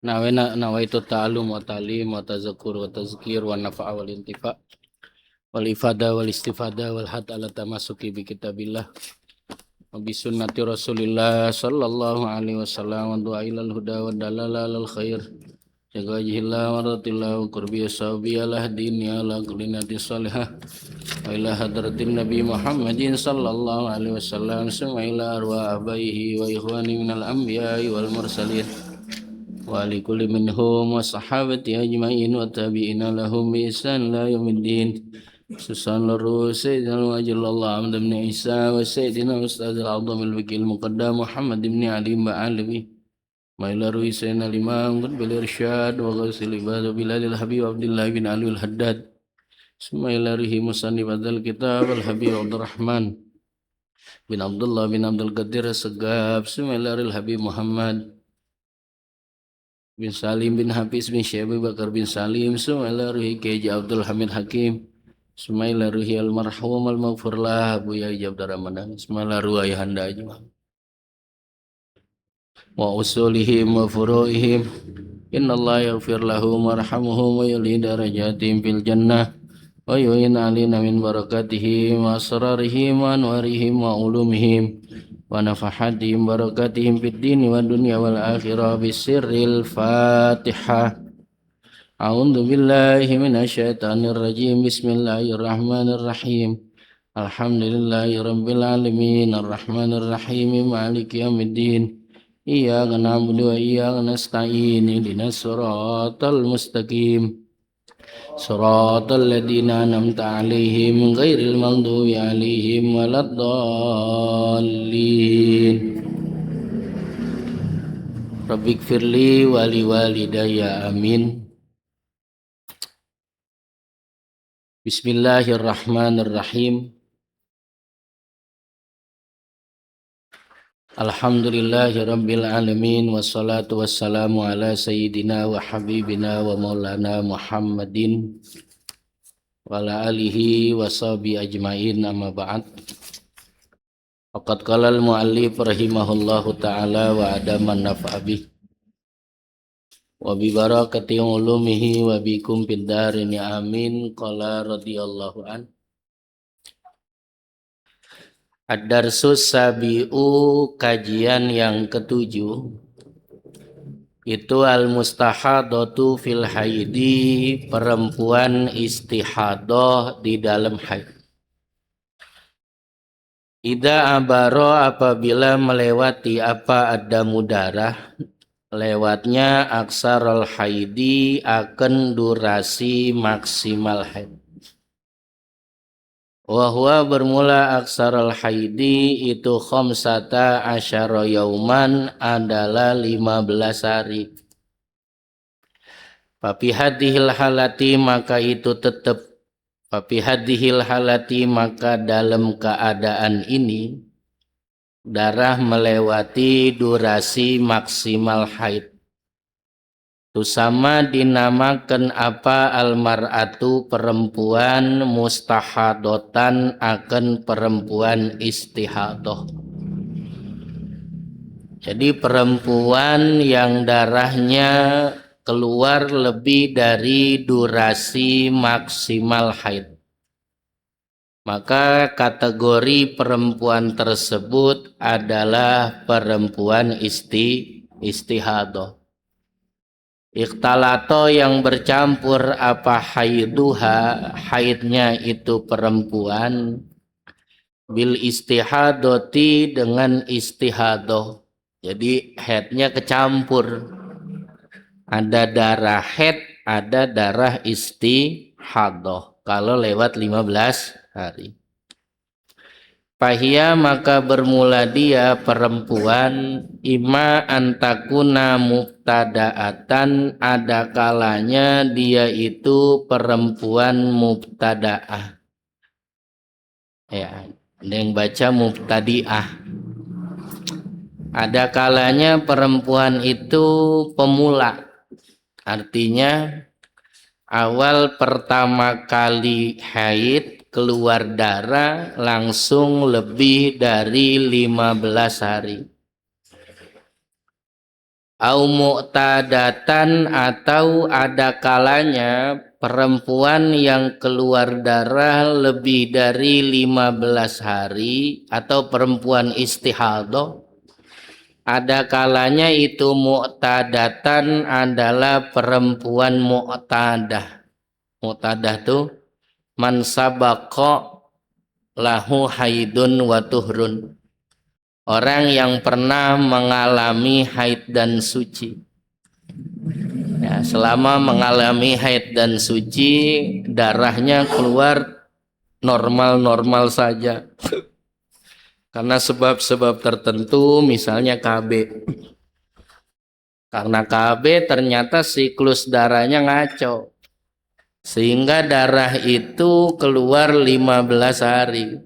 Nawaitu ta'alum wa ta'lim wa tazakkur wa tazkir wa nafa'a wal intifa' wal ifada wal istifada wal had ala tamasuki bi kitabillah wa bi sunnati rasulillah sallallahu alaihi wasallam wa du'a ilal huda wa dalala lal khair jaga wajhillah wa ratillah wa qurbi ashabi ala dini ala kulinati salihah wa ila hadratin nabi muhammadin sallallahu alaihi wasallam summa ila arwa abaihi wa ikhwani minal anbiya'i wal mursalin wa li kulli minhum wa sahabati ajma'in wa tabi'ina lahum bi ihsan la yaumiddin. Susan laru sayyidina wajallallah Ahmad ibn Isa wa sayyidina Ustaz al-Azam al-Wakil Muqaddam Muhammad ibn Ali Ba'alawi ma ila ruhi sayyidina al-Imam bil irsyad wa ghasil ibad bilal al-Habib Abdullah bin Ali al-Haddad summa ila ruhi musannif adzal kitab al-Habib Abdurrahman bin Abdullah bin Abdul Qadir Segaf summa ila ruhi al-Habib Muhammad bin Salim bin Hafiz bin Syekh Bakar bin Salim Sumaila ruhi Kiai Abdul Hamid Hakim Sumaila ruhi almarhum al-maghfurlah Abu Yai Jabdar Ramadan Sumaila ruhi ayahanda ajma wa usulihim wa furu'ihim innallaha yaghfir lahum warhamhum wa yuli darajatim fil jannah wa yu'in alina min barakatihim wa asrarihim wa anwarihim wa ulumihim wa nafahatihim barakatihim fid dini wa dunya wal akhirah bisirril fatihah. A'udzu billahi minasyaitonir rajim. Bismillahirrahmanirrahim. Alhamdulillahi rabbil alamin arrahmanir rahim maliki yaumiddin. Iyyaka na'budu wa iyyaka nasta'in ihdinas siratal mustaqim. Siratal ladzina an'amta 'alaihim ghairil maghdubi 'alaihim waladdallin. Rabbighfirli wa liwalidayya amin. Bismillahirrahmanirrahim. Alhamdulillahi rabbil alamin wassalatu wassalamu ala sayyidina wa habibina wa maulana Muhammadin wa ala alihi wa sahbihi ajmain amma ba'd. Faqad qala al-muallif rahimahullahu ta'ala wa adaman naf'a bih wa bi barakati ulumihi wa bikum fid darini amin. Qala radhiyallahu an Ad-Darsus Sabi'u, kajian yang ketujuh, itu al-mustahadatu fil haidi, perempuan istihadah di dalam haid. Ida abaro, apabila melewati apa ada mudarah, lewatnya aksarul haidi akan durasi maksimal haid. Wahwa bermula aksarul haidi itu khamsata asyara yauman adalah 15 hari. Papi hadhil halati maka itu tetap. Papi hadhil halati maka dalam keadaan ini darah melewati durasi maksimal haid. Itu sama dinamakan apa almar'atu, perempuan mustahadotan akan perempuan istihadah. Jadi perempuan yang darahnya keluar lebih dari durasi maksimal haid, maka kategori perempuan tersebut adalah perempuan istihadah. Ikhtalato yang bercampur apa haiduha, haidnya itu perempuan, bil istihadoti dengan istihadah. Jadi haidnya kecampur. Ada darah haid, ada darah istihadah. Kalau lewat 15 hari. Fahia maka bermula dia perempuan ima antakuna mubtada'atan, ada kalanya dia itu perempuan mubtada'ah. Ya, ada yang baca mubtadi'ah. Ada kalanya perempuan itu pemula. Artinya awal pertama kali haid keluar darah langsung lebih dari 15 hari. au mu'tadatan, atau ada kalanya perempuan yang keluar darah lebih dari 15 hari atau perempuan istihadah. Ada kalanya itu mu'tadatan adalah perempuan mu'tadah. Mu'tadah tuh man sabaqa lahu haidun wa tuhrun. Orang yang pernah mengalami haid dan suci. Ya, selama mengalami haid dan suci, darahnya keluar normal-normal saja. Karena sebab-sebab tertentu, misalnya KB. Karena KB ternyata siklus darahnya ngaco. Sehingga darah itu keluar 15 hari.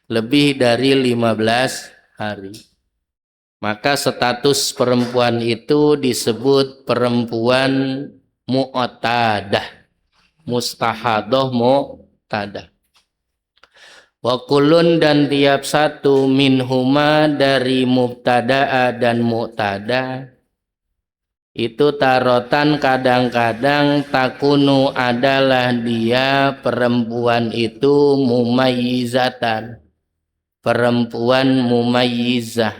Lebih dari 15 hari. Maka status perempuan itu disebut perempuan mu'tadah. Mustahadoh mu'tadah. Wa kulun, dan tiap satu minhuma dari mubtada'a dan mu'tadah itu tarotan kadang-kadang takunu adalah dia perempuan itu mumayyizatan. Perempuan mumayyizah.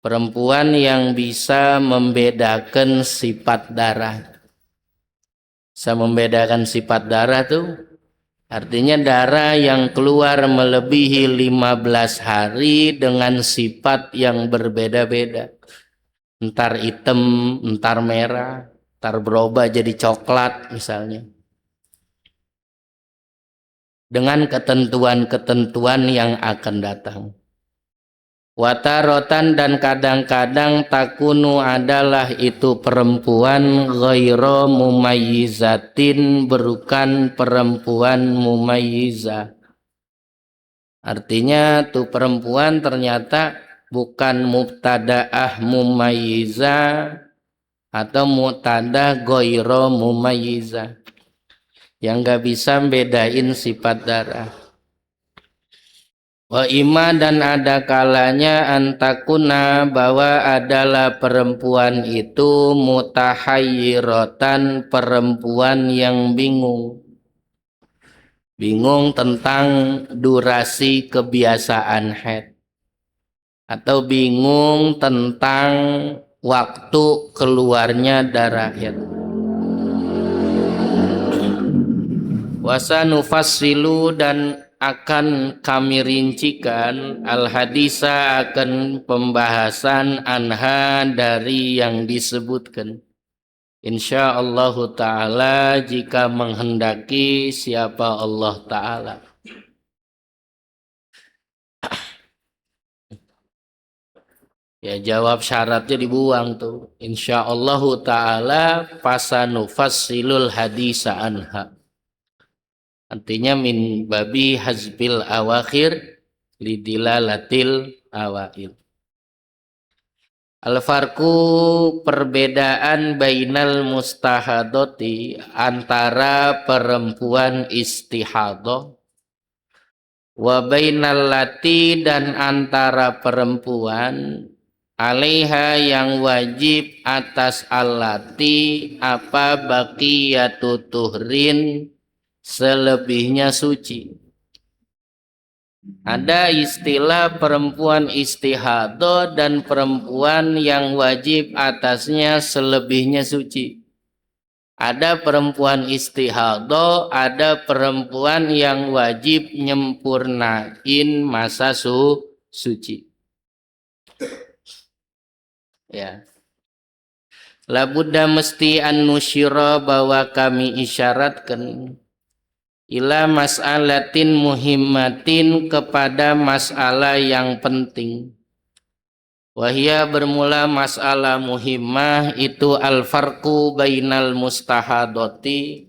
Perempuan yang bisa membedakan sifat darah. Bisa membedakan sifat darah tuh artinya darah yang keluar melebihi 15 hari dengan sifat yang berbeda-beda. Entar hitam, entar merah, entar berubah jadi coklat misalnya. Dengan ketentuan-ketentuan yang akan datang. Watarotan, dan kadang-kadang takunu adalah itu perempuan ghairu mumayyizatin, bukan perempuan mumayyizah. Artinya tuh perempuan ternyata bukan mubtadaah mumayyizah atau mubtada ghairu mumayyizah, yang gak bisa bedain sifat darah. Wa ima, dan ada kalanya antakuna bahwa adalah perempuan itu mutahayyiratan, perempuan yang bingung. Bingung tentang durasi kebiasaan haid. Atau bingung tentang waktu keluarnya darah haid. Wasanufassilu, dan akan kami rincikan al-hadisa, akan pembahasan anha dari yang disebutkan. Insyaallah ta'ala, jika menghendaki siapa Allah ta'ala. Ya, jawab syaratnya dibuang tuh. Insyaallah ta'ala fasanufassilul hadisa anha. Artinya min babi hazbil awakhir lidilalatil awail. Al-farku, perbedaan bainal mustahadoti, antara perempuan istihadah, wa bainal lati, dan antara perempuan alaiha yang wajib atas allati apa baqiyatu tuhrin, selebihnya suci. Ada istilah perempuan istihadah dan perempuan yang wajib atasnya selebihnya suci. Ada perempuan istihadah, ada perempuan yang wajib nyempurnain masa suci. Ya. Labudda, mesti an-nusyira, bahwa kami isyaratkan ila mas'alatin muhimmatin, kepada masalah yang penting. Wahia, bermula masalah muhimmah itu al-farqu bainal mustahadoti,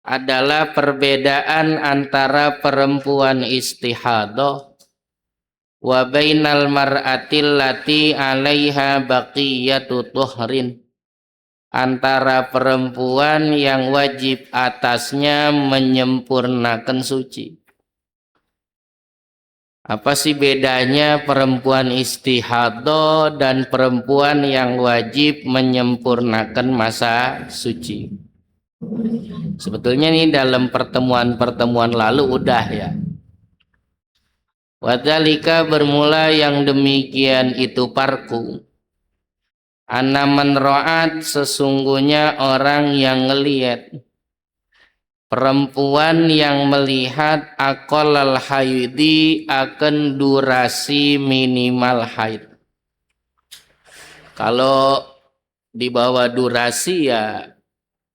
adalah perbedaan antara perempuan istihadah wa bainal mar'atil lati 'alaiha baqiyatu tuhrin, antara perempuan yang wajib atasnya menyempurnakan suci. Apa sih bedanya perempuan istihadah dan perempuan yang wajib menyempurnakan masa suci? Sebetulnya ini dalam pertemuan-pertemuan lalu udah ya. Wadhalika bermula yang demikian itu parku. Anaman ro'at sesungguhnya orang yang ngelihat. Perempuan yang melihat aqallal haidi akan durasi minimal haid. Kalau di bawah durasi ya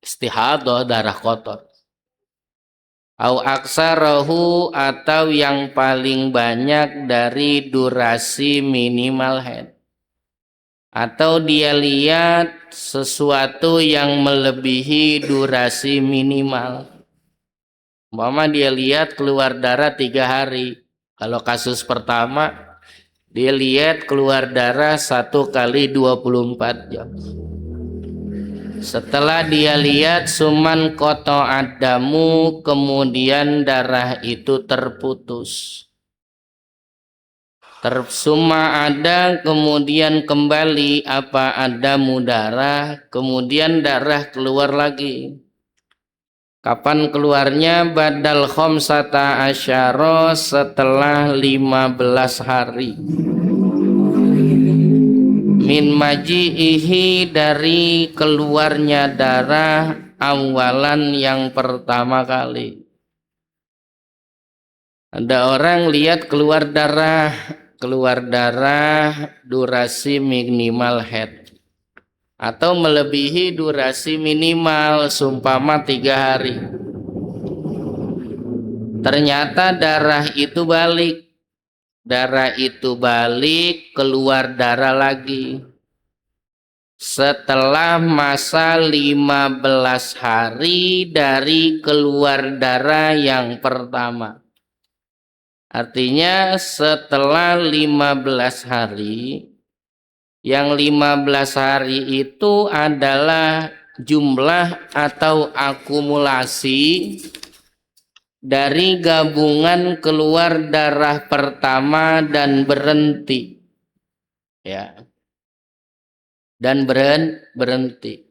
istihadah darah kotor. Au aksarahu atau yang paling banyak dari durasi minimal haid. Atau dia lihat sesuatu yang melebihi durasi minimal. Mama dia lihat keluar darah 3 hari. Kalau kasus pertama dia lihat keluar darah 1 kali 24 jam. Setelah dia lihat suman koto adamu, kemudian darah itu terputus. Tersuma ada, kemudian kembali apa adamu darah, kemudian darah keluar lagi. Kapan keluarnya? Badal khamsata asyara, setelah 15 hari. Min maji'ihi, dari keluarnya darah awalan yang pertama kali. Ada orang lihat keluar darah durasi minimal haid. Atau melebihi durasi minimal sumpama 3 hari. Ternyata darah itu balik, keluar darah lagi. Setelah masa 15 hari dari keluar darah yang pertama. Artinya setelah 15 hari, yang 15 hari itu adalah jumlah atau akumulasi dari gabungan keluar darah pertama dan berhenti. Ya. Dan berhenti.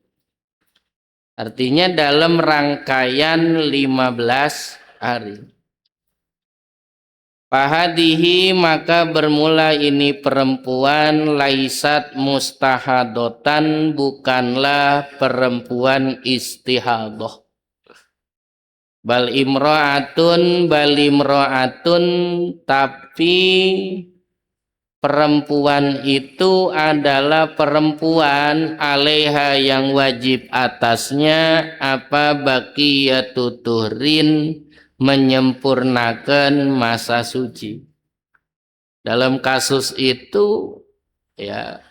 Artinya dalam rangkaian 15 hari. Fahadihi, maka bermula ini perempuan laisat mustahadotan, bukanlah perempuan istihadah. Bal imro'atun, tapi perempuan itu adalah perempuan alaiha yang wajib atasnya apa baqiyatu tuhrin, menyempurnakan masa suci. Dalam kasus itu ya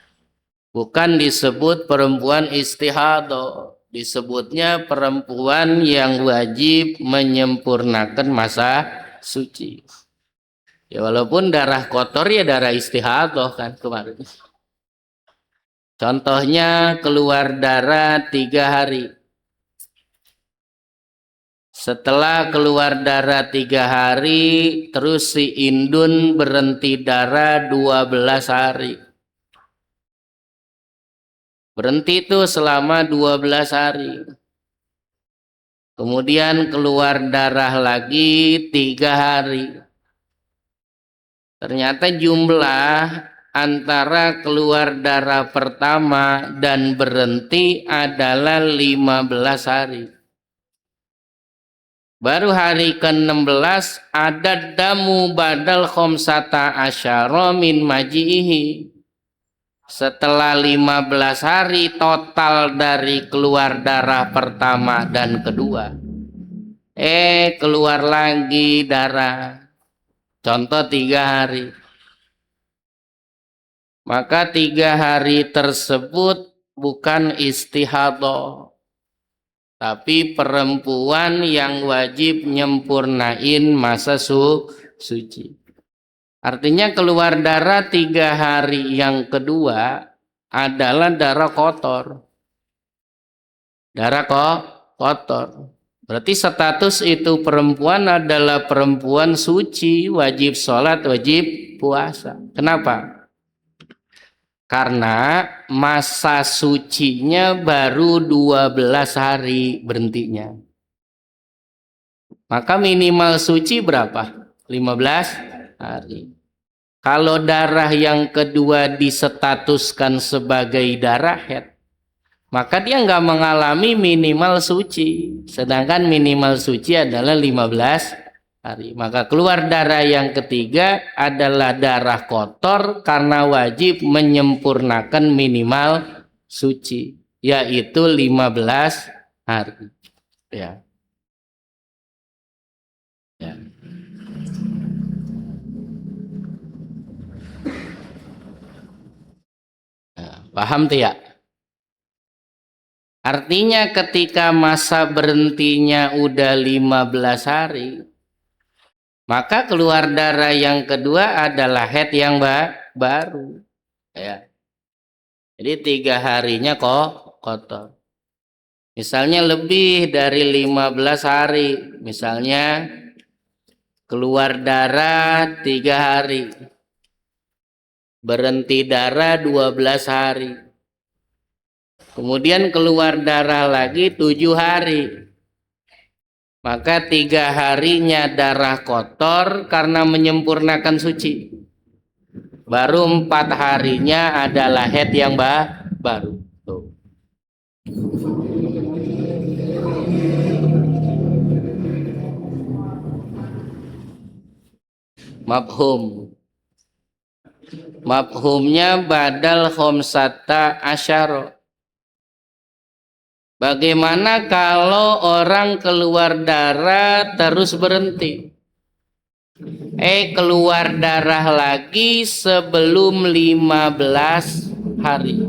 bukan disebut perempuan istihadah, disebutnya perempuan yang wajib menyempurnakan masa suci. Ya walaupun darah kotor ya darah istihadah kan kemarin. Contohnya keluar darah 3 hari. Setelah keluar darah 3 hari, terus si indun berhenti darah 12 hari. Berhenti itu selama 12 hari. Kemudian keluar darah lagi 3 hari. Ternyata jumlah antara keluar darah pertama dan berhenti adalah 15 hari. Baru hari ke-16 ada damu badal khamsata asyara min maji'ihi. Setelah 15 hari total dari keluar darah pertama dan kedua. Keluar lagi darah. Contoh 3 hari. Maka 3 hari tersebut bukan istihadah, tapi perempuan yang wajib nyempurnain masa suci. Artinya keluar darah 3 hari yang kedua adalah darah kotor. Darah kotor. Berarti status itu perempuan adalah perempuan suci, wajib sholat, wajib puasa. Kenapa? Karena masa sucinya baru 12 hari berhentinya. Maka minimal suci berapa? 15 hari. Kalau darah yang kedua disetatuskan sebagai darah haid, maka dia nggak mengalami minimal suci. Sedangkan minimal suci adalah 15 hari. Maka keluar darah yang ketiga adalah darah kotor karena wajib menyempurnakan minimal suci, yaitu 15 hari. Ya. Ya. Nah, paham tidak? Artinya ketika masa berhentinya udah 15 hari, maka keluar darah yang kedua adalah haid yang baru. Ya. Jadi 3 harinya kok kotor. Misalnya lebih dari 15 hari, misalnya keluar darah 3 hari, berhenti darah 12 hari, kemudian keluar darah lagi 7 hari, maka 3 harinya darah kotor karena menyempurnakan suci. Baru 4 harinya adalah haid yang baru. Tuh. Mafhum. Mafhumnya badal khomsata asyara. Bagaimana kalau orang keluar darah terus berhenti? Keluar darah lagi sebelum 15 hari.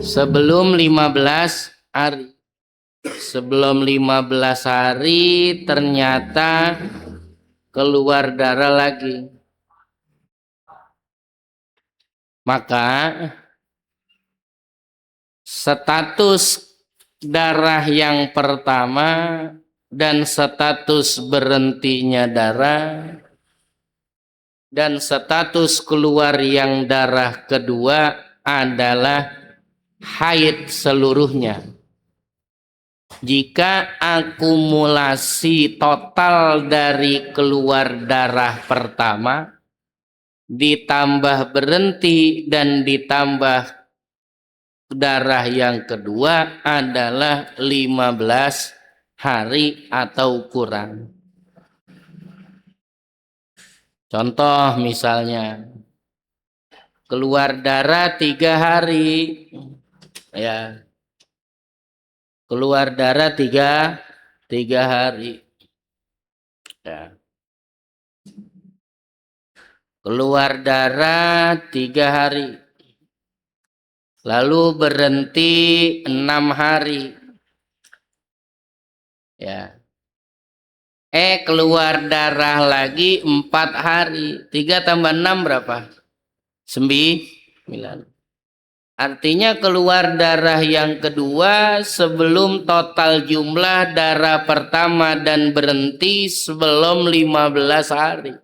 Sebelum 15 hari. Sebelum 15 hari ternyata keluar darah lagi. Maka status darah yang pertama dan status berhentinya darah dan status keluar yang darah kedua adalah haid seluruhnya. Jika akumulasi total dari keluar darah pertama ditambah berhenti dan ditambah darah yang kedua adalah 15 hari atau kurang. Contoh misalnya keluar darah 3 hari, ya, keluar darah 3 hari, ya. Keluar darah 3 hari, lalu berhenti 6 hari, ya. Keluar darah lagi 4 hari, 3 tambah 6 berapa? 9. Artinya keluar darah yang kedua sebelum total jumlah darah pertama dan berhenti sebelum 15 hari.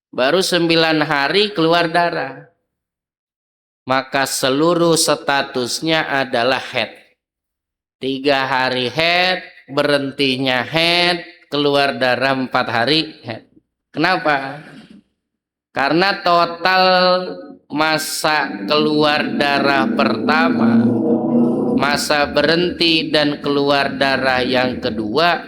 Baru 9 hari keluar darah. Maka seluruh statusnya adalah haid. 3 hari haid, berhentinya haid, keluar darah 4 hari haid. Kenapa? Karena total masa keluar darah pertama, masa berhenti dan keluar darah yang kedua,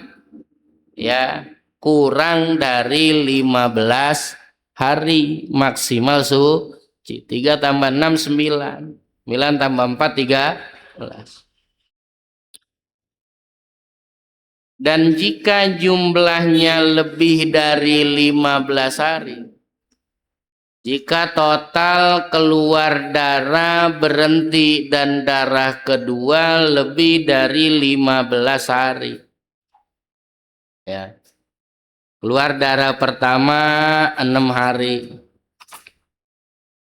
ya, kurang dari 15 hari maksimal suci. 3 tambah 6 9. 9 tambah 4 13. Dan jika jumlahnya lebih dari 15 hari, jika total keluar darah berhenti dan darah kedua lebih dari 15 hari, ya. Keluar darah pertama 6 hari,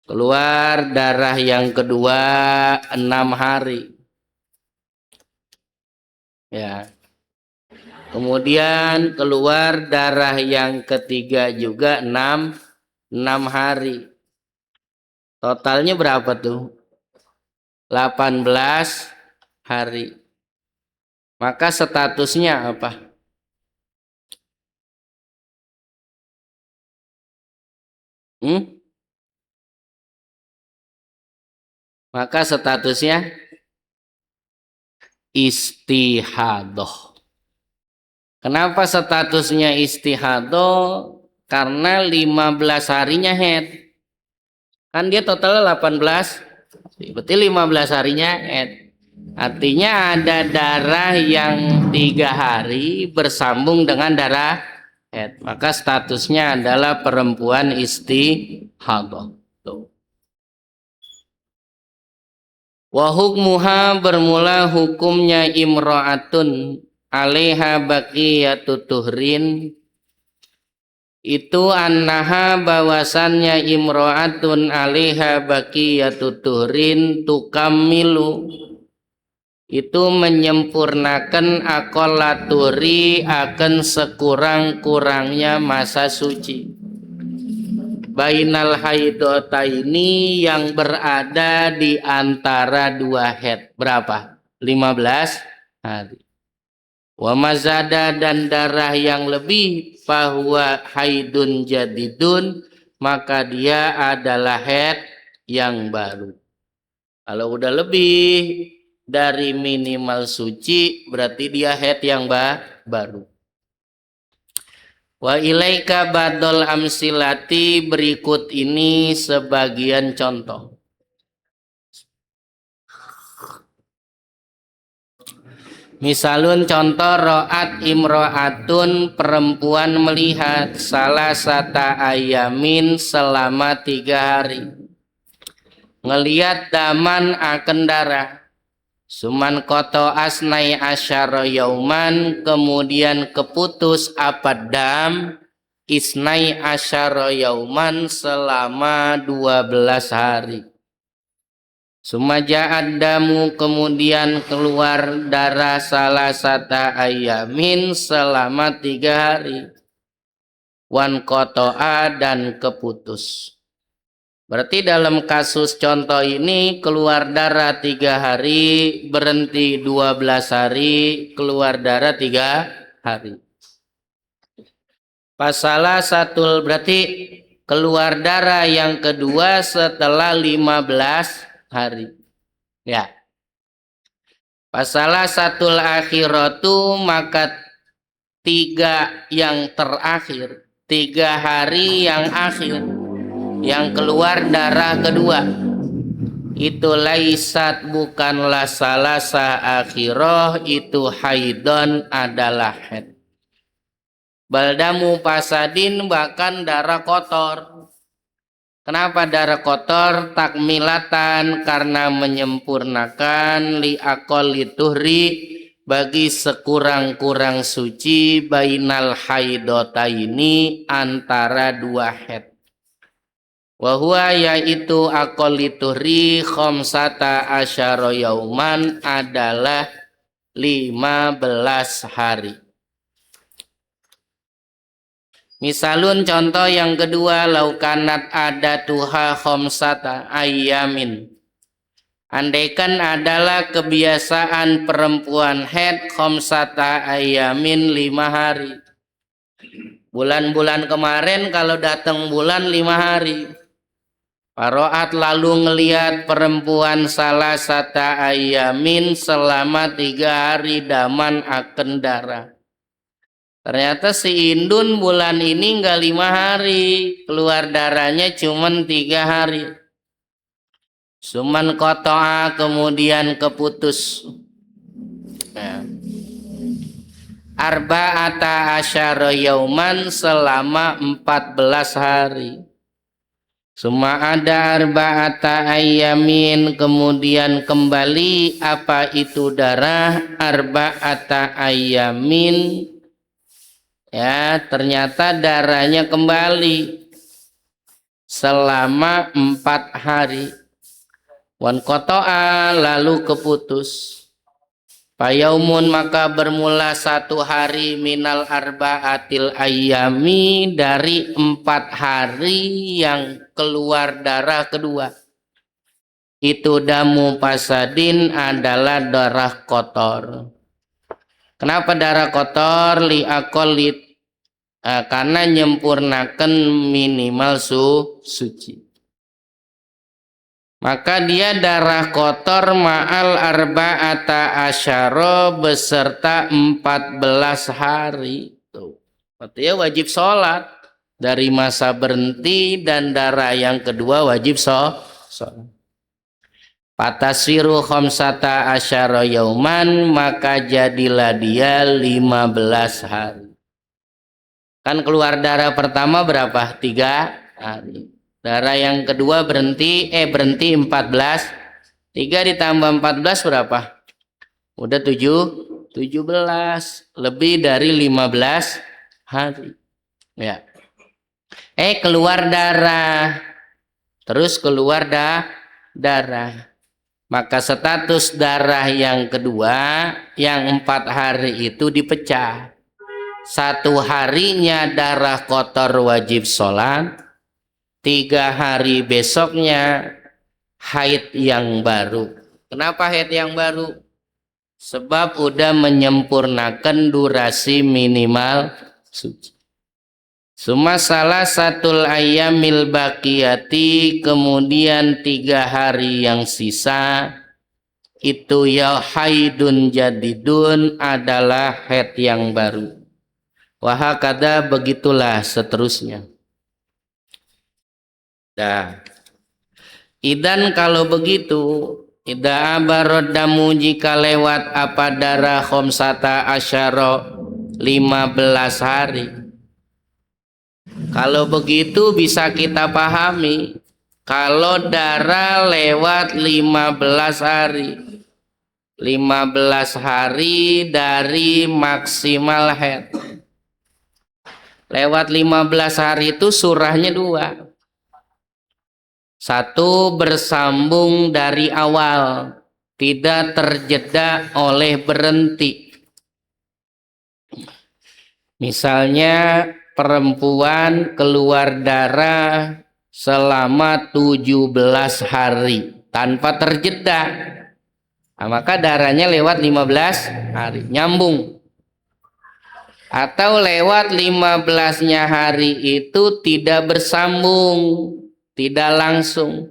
keluar darah yang kedua 6 hari, Ya. Kemudian keluar darah yang ketiga juga 6 hari. Totalnya berapa tuh? 18 hari. Maka statusnya apa? Hmm? Maka statusnya istihadoh. Kenapa statusnya istihadoh? Karena 15 harinya head. Kan dia total 18. Berarti 15 harinya head. Artinya ada darah yang 3 hari bersambung dengan darah head. Maka statusnya adalah perempuan istihadoh. Tuh. Wa hukmuha bermula hukumnya imra'atun alaiha baqiyatu tuhrin itu annaha bahwasannya imra'atun alaiha baqiyatu tuhrin tukamilu itu menyempurnakan akolaturi akan sekurang-kurangnya masa suci bainal haidotaini yang berada di antara dua haid. Berapa? 15 hari. Wa mazada dan darah yang lebih bahwa haidun jadidun maka dia adalah haid yang baru. Kalau udah lebih dari minimal suci berarti dia haid yang baru. Wa ilaika badol amsilati berikut ini sebagian contoh. Misalun contoh ro'at imro'atun perempuan melihat salah sata ayamin selama 3 hari. Ngelihat daman akan darah. Suman koto asnai asyara yauman kemudian keputus apa dam isnai asyara yauman selama 12 hari. Sumaja'ad damu kemudian keluar darah salah sata ayamin selama 3 hari. Wan koto'a dan keputus. Berarti dalam kasus contoh ini keluar darah 3 hari, berhenti 12 hari, keluar darah 3 hari. Pasalah satu berarti keluar darah yang kedua setelah 15 hari. Ya. Pasalah satul akhiratu maka 3 yang terakhir, 3 hari yang akhir yang keluar darah kedua itu laisat bukanlah salasa akhirah itu haidon adalah haid. Baldamu pasadin bahkan darah kotor. Kenapa darah kotor? Takmilatan karena menyempurnakan li'aqolli tuhri bagi sekurang-kurang suci bainal haidotaini antara 2 haid. Wahua yaitu aqolli tuhri khamsata asyara yauman adalah 15 hari. Misalun contoh yang kedua laukanat ada tuha khamsata ayamin. Andaikan adalah kebiasaan perempuan haid khamsata ayamin 5 hari. Bulan-bulan kemarin kalau datang bulan 5 hari. Paroat lalu ngelihat perempuan salah sata ayamin selama 3 hari daman akan darah. Ternyata si Indun bulan ini enggak 5 hari, keluar darahnya cuman 3 hari. Suman kotoa kemudian keputus. Nah. Arba'ata asyara yauman selama 14 hari. Suma ada arba'ata ayamin kemudian kembali apa itu darah arba'ata ayamin. Ya, ternyata darahnya kembali selama 4 hari. Wan koto'a lalu keputus. Fayaumun maka bermula satu hari minal arba'atil ayyami dari 4 hari yang keluar darah kedua. Itu damu pasadin adalah darah kotor. Kenapa darah kotor? Liakolit karena nyempurnakan minimal suci. Maka dia darah kotor ma'al arba'ata asyara beserta 14 hari. Tuh. Artinya wajib sholat. Dari masa berhenti dan darah yang kedua wajib sholat. Patasiru khamsata asyara yauman maka jadilah dia 15 hari. Kan keluar darah pertama berapa? 3 hari. Darah yang kedua berhenti 14. 3 ditambah 14 berapa? Udah 17. Lebih dari 15 hari. Ya. Keluar darah. Terus keluar darah. Maka status darah yang kedua yang 4 hari itu dipecah. 1 harinya darah kotor wajib sholat. 3 hari besoknya haid yang baru. Kenapa haid yang baru? Sebab udah menyempurnakan durasi minimal suci. Suma salah satul ayyamil baqiyati, kemudian 3 hari yang sisa itu ya haidun jadidun adalah haid yang baru. Wahakada begitulah seterusnya. Nah, idan kalau begitu, ida abarodamu jika lewat apa darah khomsata asyara 15 hari. Kalau begitu bisa kita pahami, kalau darah lewat 15 hari. 15 hari dari maksimal haid. Lewat 15 hari itu surahnya 2. 1 bersambung dari awal, tidak terjeda oleh berhenti. Misalnya perempuan keluar darah selama 17 hari tanpa terjeda. Nah, maka darahnya lewat 15 hari, nyambung. Atau lewat 15-nya hari itu tidak bersambung, tidak langsung.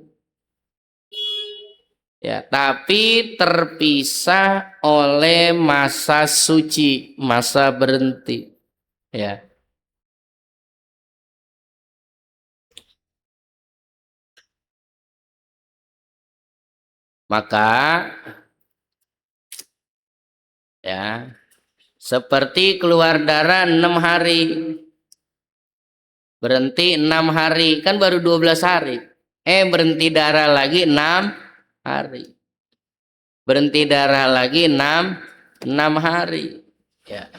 Ya, tapi terpisah oleh masa suci, masa berhenti. Ya. Maka ya, seperti keluar darah 6 hari. Berhenti 6 hari, kan baru 12 hari. Berhenti darah lagi 6 hari. Berhenti darah lagi 6 hari. Ya.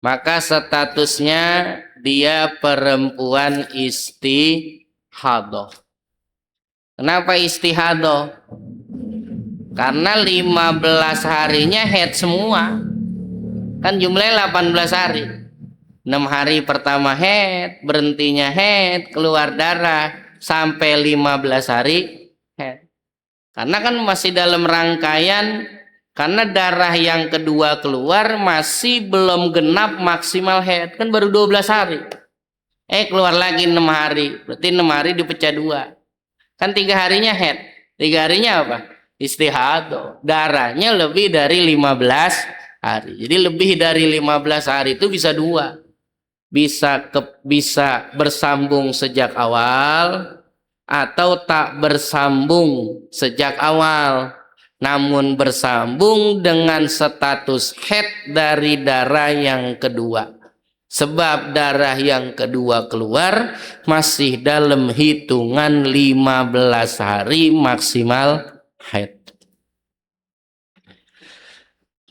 Maka statusnya dia perempuan istihadah. Kenapa istihadah? Karena 15 harinya haid semua. Kan jumlahnya 18 hari. 6 hari pertama haid, berhentinya haid, keluar darah sampai 15 hari haid. Karena kan masih dalam rangkaian, karena darah yang kedua keluar masih belum genap maksimal haid, kan baru 12 hari. Keluar lagi 6 hari, berarti 6 hari dipecah 2. Kan 3 harinya haid, 3 harinya apa? Istihadah. Darahnya lebih dari 15 hari. Jadi lebih dari 15 hari itu bisa 2. Bisa bersambung sejak awal atau tak bersambung sejak awal, namun bersambung dengan status haid dari darah yang kedua. Sebab darah yang kedua keluar masih dalam hitungan 15 hari maksimal haid.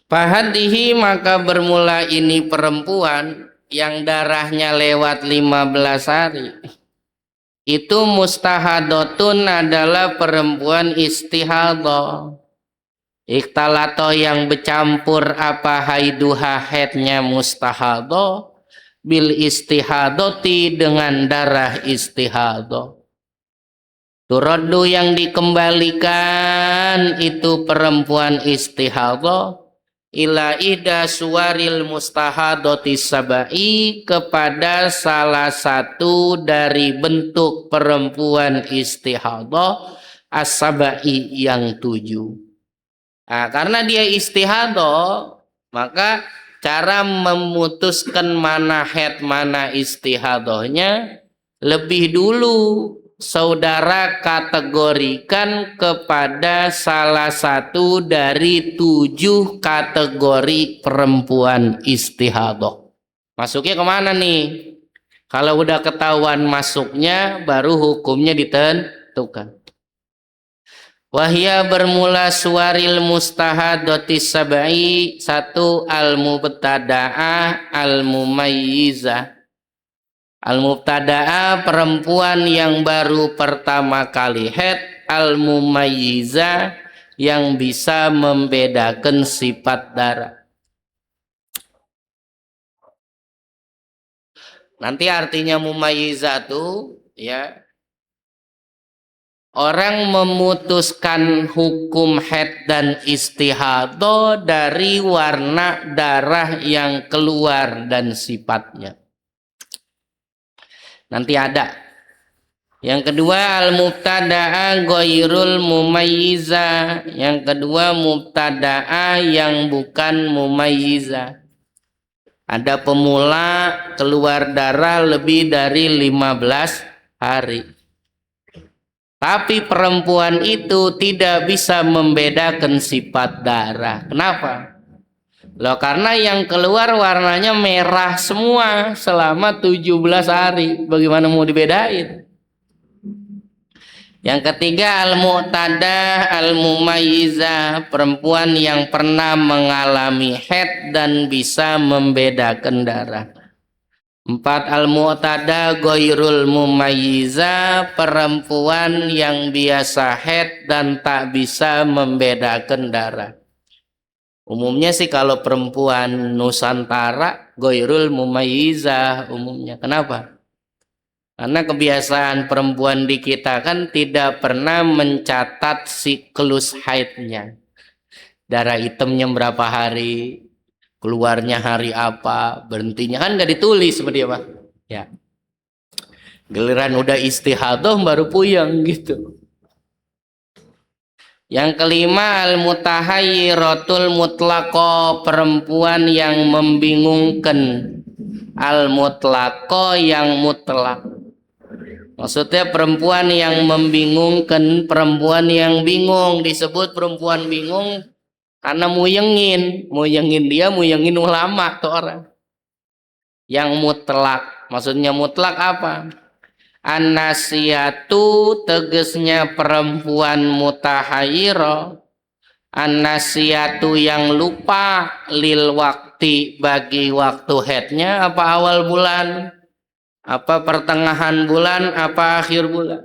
Fahadihi maka bermula ini perempuan yang darahnya lewat 15 hari. Itu mustahadatun adalah perempuan istihadah. Ikhtalato yang bercampur apa haiduha haidnya mustahado bil istihadoti dengan darah istihado. Turaddu yang dikembalikan itu perempuan istihado ila ida suwaril mustahadoti sabai kepada salah satu dari bentuk perempuan istihado as-sabai yang 7. Nah, karena dia istihado, maka cara memutuskan mana haid mana istihadohnya lebih dulu saudara kategorikan kepada salah satu dari 7 kategori perempuan istihadoh. Masuknya kemana nih? Kalau udah ketahuan masuknya, baru hukumnya ditentukan. Wahya bermula suwaril mustahadoti sabai 1 al-mubtada'ah al-mumayyizah. Al-mubtada'ah perempuan yang baru pertama kali haid, al-mumayyizah yang bisa membedakan sifat darah. Nanti artinya mumayyizah tuh ya, orang memutuskan hukum haid dan istihadah dari warna darah yang keluar dan sifatnya. Nanti ada. Yang kedua al-mubtada'ah ghairul mumayyiza. Yang kedua mubtada'ah yang bukan mumayyiza. Ada pemula keluar darah lebih dari 15 hari. Tapi perempuan itu tidak bisa membedakan sifat darah. Kenapa? Loh, karena yang keluar warnanya merah semua selama 17 hari. Bagaimana mau dibedain? Yang ketiga al-mu'tadah al-mumayyizah, perempuan yang pernah mengalami haid dan bisa membedakan darah. 4 al-mu'tadah ghairul mumayyizah, perempuan yang biasa haid dan tak bisa membedakan darah. Umumnya sih kalau perempuan Nusantara ghairul mumayyizah umumnya. Kenapa? Karena kebiasaan perempuan di kita kan tidak pernah mencatat siklus haidnya. Darah hitamnya berapa hari, keluarnya hari apa, berhentinya kan nggak ditulis seperti apa? Ya. Giliran udah istihadah baru puyeng gitu. Yang kelima al-mutahayyiratul mutlaqo, perempuan yang membingungkan. Al-mutlaqo yang mutlak. Maksudnya perempuan yang membingungkan, perempuan yang bingung. Disebut perempuan bingung karena muyengin dia, muyengin ulama tuh orang. Yang mutlak, maksudnya mutlak apa? An-nasiyatu tegesnya perempuan mutahayyirah. An-nasiyatu yang lupa lil wakti bagi waktu haidnya, apa awal bulan, apa pertengahan bulan, apa akhir bulan.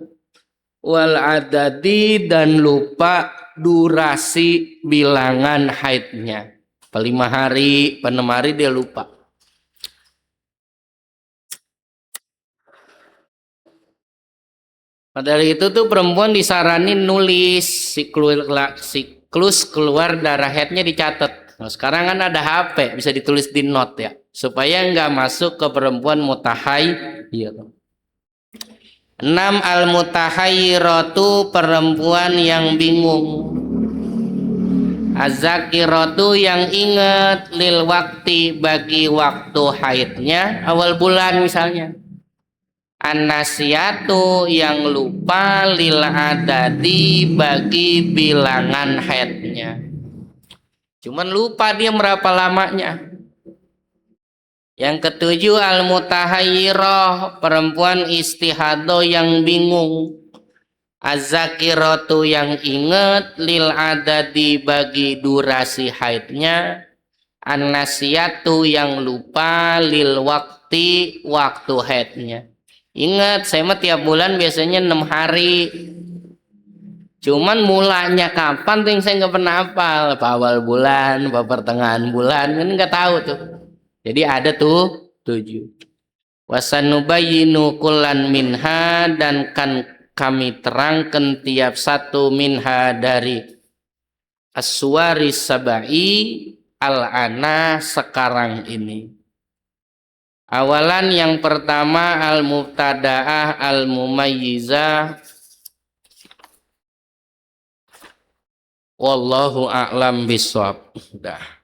Wal adadi dan lupa durasi bilangan haidnya. 5 hari, 6 hari dia lupa. Padahal itu tuh perempuan disaranin nulis siklus keluar darah haidnya dicatat. Nah, sekarang kan ada HP bisa ditulis di note ya, supaya nggak masuk ke perempuan mutahayyir. 6 al-mutahayyiratu, perempuan yang bingung. Az-zakiratu yang ingat lil wakti bagi waktu haidnya, awal bulan misalnya. An-nasiyatu yang lupa lil adadi bagi bilangan haidnya. Cuman lupa dia berapa lamanya. Yang ketujuh al-mutahayyirah, perempuan istihadah yang bingung. Az-zakiratu yang ingat lil adadi bagi durasi haidnya. An-nasiyatu yang lupa lil waktu haidnya. Ingat, saya mah tiap bulan biasanya 6 hari. Cuman mulanya kapan tuh yang saya nggak pernah hafal. Apa awal bulan, apa pertengahan bulan, kan nggak tahu tuh. Jadi ada tuh 7. Wasanubayinu kullan minha, dan kan kami terangkan tiap satu minha dari aswari sabai al-ana sekarang ini. Awalan yang pertama al-mubtada'ah al-mumayyizah. Wallahu a'lam bishawab. Dah.